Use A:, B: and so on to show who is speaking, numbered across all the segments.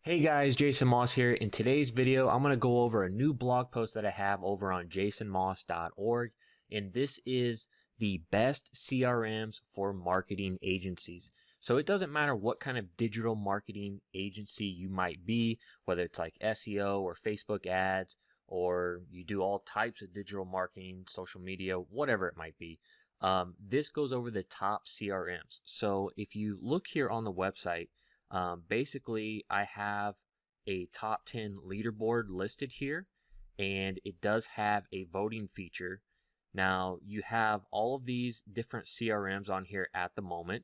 A: Hey guys, Jason Moss here. In today's video, I'm going to go over a new blog post that I have over on jasonmoss.org, and this is the best CRMs for marketing agencies. So it doesn't matter what kind of digital marketing agency you might be, whether it's like SEO or Facebook ads, or you do all types of digital marketing, social media, whatever it might be. This goes over the top CRMs. So if you look here on the website, basically, I have a top 10 leaderboard listed here, and it does have a voting feature. Now, you have all of these different CRMs on here at the moment.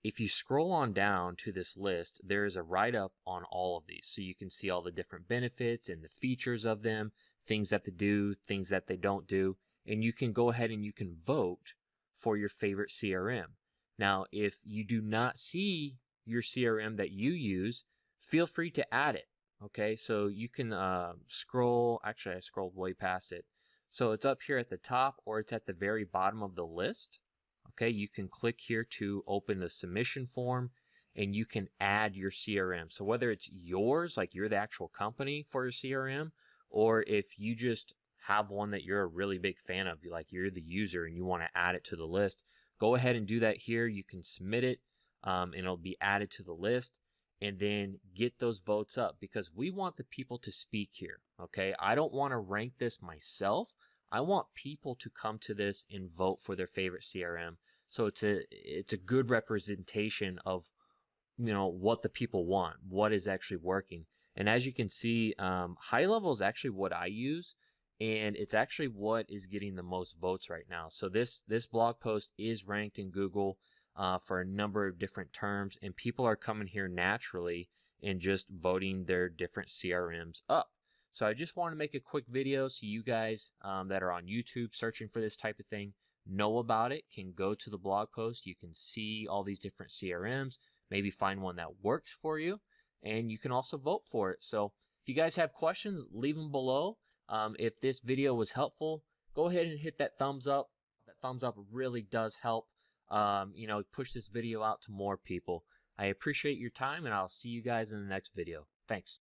A: If you scroll on down to this list, there is a write-up on all of these. So you can see all the different benefits and the features of them, things that they do, things that they don't do, and you can go ahead and you can vote for your favorite CRM. Now, if you do not see your CRM that you use, feel free to add it. Okay, so you can scroll. Actually, I scrolled way past it. So it's up here at the top, or it's at the very bottom of the list. Okay, you can click here to open the submission form, and you can add your CRM. So whether it's yours, like you're the actual company for your CRM, or if you just have one that you're a really big fan of, like you're the user and you want to add it to the list, go ahead and do that here. You can submit it, and it'll be added to the list, and then get those votes up, because we want the people to speak here. Okay, I don't want to rank this myself. I want people to come to this and vote for their favorite CRM. So it's a good representation of what the people want, what is actually working. And as you can see, high level is actually what I use, and it's actually what is getting the most votes right now. So this blog post is ranked in Google for a number of different terms, and people are coming here naturally and just voting their different CRMs up. So I just want to make a quick video so you guys that are on YouTube searching for this type of thing know about it, can go to the blog post. You can see all these different CRMs, maybe find one that works for you, and you can also vote for it. So if you guys have questions, leave them below. If this video was helpful, go ahead and hit that thumbs up. That thumbs up really does help, push this video out to more people. I appreciate your time, and I'll see you guys in the next video. Thanks.